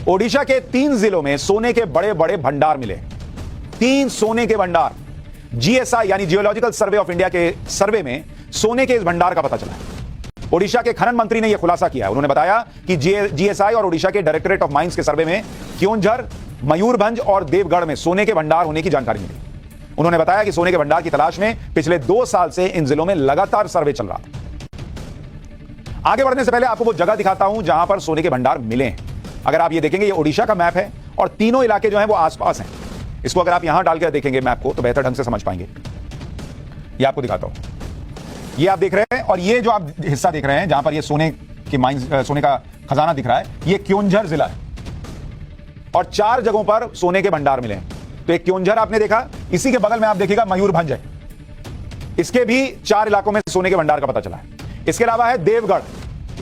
ओडिशा के 3 जिलों में सोने के बड़े बड़े भंडार मिले। 3 सोने के भंडार। जीएसआई यानी जियोलॉजिकल सर्वे ऑफ इंडिया के सर्वे में सोने के इस भंडार का पता चला है। ओडिशा के खनन मंत्री ने यह खुलासा किया है। उन्होंने बताया कि जीएसआई और ओडिशा के डायरेक्टरेट ऑफ माइंस के सर्वे में क्योंझर, मयूरभंज और देवगढ़ में सोने के भंडार होने की जानकारी मिली। उन्होंने बताया कि सोने के भंडार की तलाश में पिछले 2 साल से इन जिलों में लगातार सर्वे चल रहा था। आगे बढ़ने से पहले आपको वो जगह दिखाता हूं जहां पर सोने के भंडार मिले हैं। अगर आप ये देखेंगे, ये ओडिशा का मैप है और तीनों इलाके जो हैं वो आसपास हैं। इसको अगर आप यहां डाल के देखेंगे मैप को तो बेहतर ढंग से समझ पाएंगे। ये आपको दिखाता हूं। ये आप देख रहे हैं और ये जो आप हिस्सा देख रहे हैं जहां पर ये सोने की माइंस, सोने का खजाना दिख रहा है, ये क्योंझर जिला है और 4 जगहों पर सोने के भंडार मिले हैं। तो एक क्योंझर आपने देखा, इसी के बगल में आप देखिएगा मयूरभंज है, इसके भी 4 इलाकों में सोने के भंडार का पता चला है। इसके अलावा है देवगढ़,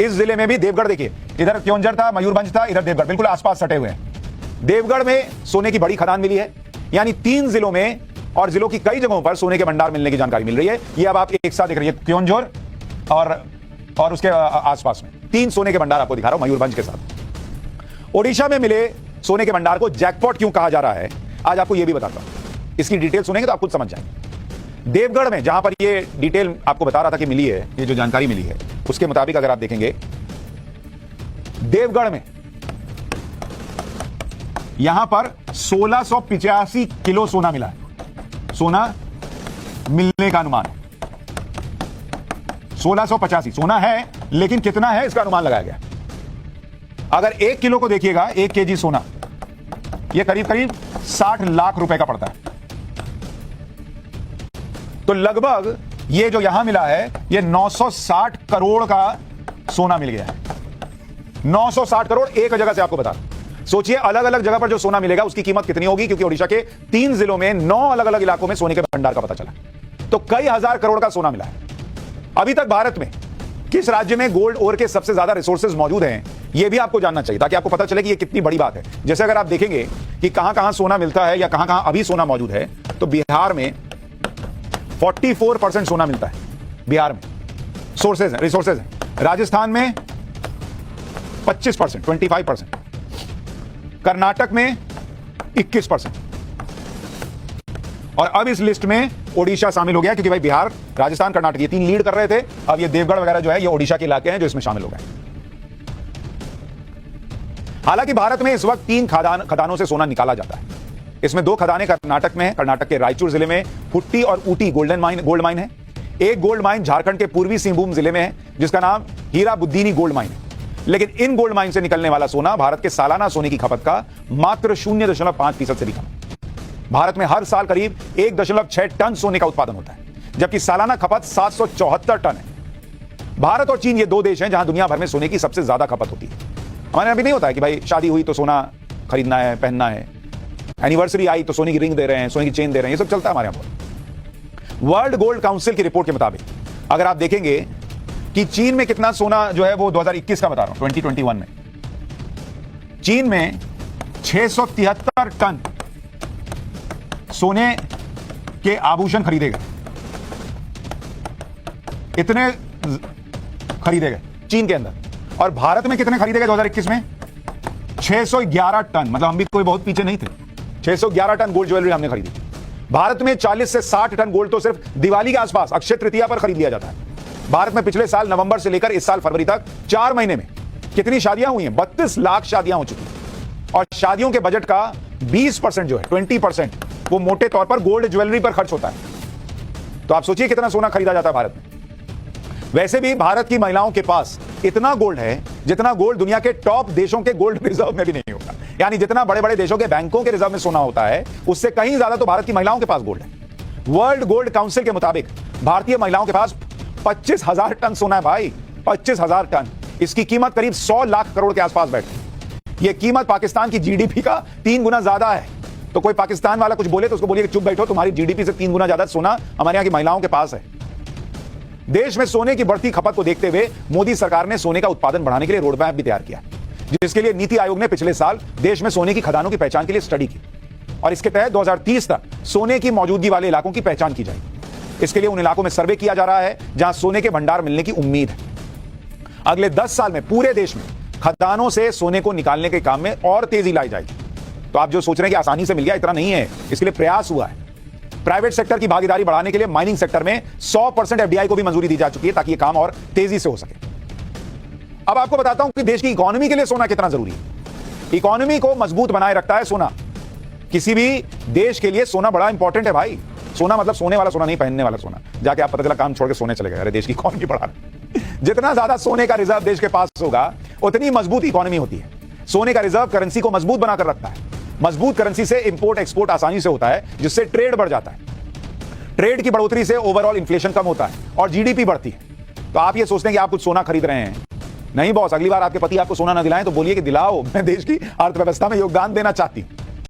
इस जिले में भी देवगढ़ देखिए, इधर क्योंझर था, मयूरभंज था, इधर देवगढ़, बिल्कुल आसपास सटे हुए हैं। देवगढ़ में सोने की बड़ी खदान मिली है। यानी 3 जिलों में और जिलों की कई जगहों पर सोने के भंडार मिलने की जानकारी मिल रही है। ये अब आप एक साथ देख रही है, क्योंझर और उसके आसपास में 3 सोने के भंडार आपको दिखा रहा हूं मयूरभंज के साथ। ओडिशा में मिले सोने के भंडार को जैकपॉट क्यों कहा जा रहा है, आज आपको यह भी बताता हूं। इसकी डिटेल सुनेंगे तो आप खुद समझ जाएंगे। देवगढ़ में जहां पर यह डिटेल आपको बता रहा था कि मिली है, ये जो जानकारी मिली है उसके मुताबिक अगर आप देखेंगे, देवगढ़ में यहां पर 1685 किलो सोना मिला है। सोना मिलने का अनुमान 1685 सोना है, लेकिन कितना है इसका अनुमान लगाया गया। अगर 1 किलो को देखिएगा, 1 केजी सोना, यह करीब करीब 60 लाख रुपए का पड़ता है। तो लगभग ये जो यहां मिला है, यह 960 करोड़ का सोना मिल गया है। 960 करोड़ एक जगह से आपको बता। सोचिए अलग अलग जगह पर जो सोना मिलेगा उसकी कीमत कितनी होगी, क्योंकि ओडिशा के 3 जिलों में 9 अलग अलग इलाकों में सोने के भंडार का पता चला। तो कई हजार करोड़ का सोना मिला है। अभी तक भारत में किस राज्य में गोल्ड ओर के सबसे ज्यादा रिसोर्सेज मौजूद हैं, यह भी आपको जानना चाहिए, ताकि आपको पता चले कि यह कितनी बड़ी बात है। जैसे अगर आप देखेंगे कि कहां कहां सोना मिलता है या कहां कहां अभी सोना मौजूद है, तो बिहार में 44% सोना मिलता है। बिहार में सोर्सेज है, रिसोर्सेज है। राजस्थान में 25%, 25%। कर्नाटक में 21%। और अब इस लिस्ट में ओडिशा शामिल हो गया, क्योंकि भाई बिहार, राजस्थान, कर्नाटक ये 3 लीड कर रहे थे। अब ये देवगढ़ वगैरह जो है ये ओडिशा के इलाके हैं जो इसमें शामिल हो गए। हालांकि भारत में इस वक्त 3 खदानों से सोना निकाला जाता है। इसमें 2 खदानें कर्नाटक में है। कर्नाटक के रायचूर जिले में पुट्टी और ऊटी गोल्ड माइन है। एक गोल्ड माइन झारखंड के पूर्वी सिंहभूम जिले में है, जिसका नाम हीरा बुद्दीनी गोल्ड माइन है। लेकिन इन गोल्ड माइन से निकलने वाला सोना भारत के सालाना सोने की खपत का मात्र 0.5% से भी कम। भारत में हर साल करीब 1.6 टन सोने का उत्पादन होता है, जबकि सालाना खपत 774 टन है। भारत और चीन ये 2 देश हैं जहां दुनिया भर में सोने की सबसे ज्यादा खपत होती है। हमारे अभी नहीं होता है कि भाई शादी हुई तो सोना खरीदना है, पहनना है, एनिवर्सरी आई तो सोने की रिंग दे रहे हैं, सोने की चेन दे रहे हैं, ये सब चलता है हमारे यहां पर। वर्ल्ड गोल्ड काउंसिल की रिपोर्ट के मुताबिक अगर आप देखेंगे कि चीन में कितना सोना जो है वो 2021 का बता रहा हूं, 2021 में चीन में 673 टन सोने के आभूषण खरीदे गए। इतने खरीदे गए चीन के अंदर। और भारत में कितने खरीदे गए 2021 में? 611 टन। मतलब हम भी कोई बहुत पीछे नहीं थे। 611 टन गोल्ड ज्वेलरी हमने खरीदी। भारत में 40 से 60 टन गोल्ड तो सिर्फ दिवाली के आसपास, अक्षय तृतीया पर खरीद लिया जाता है। भारत में पिछले साल नवंबर से लेकर इस साल फरवरी तक 4 महीने में कितनी शादियां हुई हैं? 32 लाख शादियां हो चुकी हैं। और शादियों के बजट का 20% जो है, 20%, वो मोटे तौर पर गोल्ड ज्वेलरी पर खर्च होता है। तो आप सोचिए कितना सोना खरीदा जाता है भारत में। वैसे भी भारत की महिलाओं के पास इतना गोल्ड है जितना गोल्ड दुनिया के टॉप देशों के गोल्ड रिजर्व में भी नहीं होता। यानी जितना बड़े बड़े देशों के बैंकों के रिजर्व में सोना होता है, उससे कहीं ज्यादा तो भारत की महिलाओं के पास गोल्ड है। वर्ल्ड गोल्ड काउंसिल के मुताबिक भारतीय महिलाओं के पास 25,000 टन सोना है भाई, 25,000 टन। इसकी कीमत करीब 100 लाख करोड़ के आसपास बैठती है। यह कीमत पाकिस्तान की जीडीपी का 3 गुना ज्यादा है। तो कोई पाकिस्तान वाला कुछ बोले तो उसको बोलिए कि चुप बैठो, तुम्हारी जीडीपी से 3 गुना ज्यादा सोना हमारे यहां की महिलाओं के पास है। देश में सोने की बढ़ती खपत को देखते हुए मोदी सरकार ने सोने का उत्पादन बढ़ाने के लिए रोड मैप भी तैयार किया, जिसके लिए नीति आयोग ने पिछले साल देश में सोने की खदानों की पहचान के लिए स्टडी की। और इसके तहत 2030 तक सोने की मौजूदगी वाले इलाकों की पहचान की जाएगी। इसके लिए उन इलाकों में सर्वे किया जा रहा है जहां सोने के भंडार मिलने की उम्मीद है। अगले 10 साल में पूरे देश में खदानों से सोने को निकालने के काम में और तेजी लाई जाएगी। तो आप जो सोच रहे हैं कि आसानी से मिल गया, इतना नहीं है, इसके लिए प्रयास हुआ है। प्राइवेट सेक्टर की भागीदारी बढ़ाने के लिए माइनिंग सेक्टर में 100% एफडीआई को भी मंजूरी दी जा चुकी है ताकि यह काम और तेजी से हो सके। अब आपको बताता हूं कि देश की इकोनॉमी के लिए सोना कितना जरूरी है। इकोनॉमी को मजबूत बनाए रखता है सोना। किसी भी देश के लिए सोना बड़ा इंपॉर्टेंट है भाई। सोना मतलब सोने वाला सोना नहीं, पहनने वाला सोना। जाके आप पता चला काम छोड़ के सोने चले गए, अरे देश की इकोनॉमी बढ़ा रहे। जितना ज्यादा सोने का रिजर्व देश के पास होगा उतनी मजबूत इकोनॉमी होती है। सोने का रिजर्व करेंसी को मजबूत बनाकर रखता है। मजबूत करेंसी से इंपोर्ट एक्सपोर्ट आसानी से होता है, जिससे ट्रेड बढ़ जाता है। ट्रेड की बढ़ोतरी से ओवरऑल इन्फ्लेशन कम होता है और जीडीपी बढ़ती है। तो आप ये सोचते हैं कि आप कुछ सोना खरीद रहे हैं, नहीं बॉस, अगली बार आपके पति आपको सोना ना दिलाएं तो बोलिए कि दिलाओ, मैं देश की अर्थव्यवस्था में योगदान देना चाहती हूं।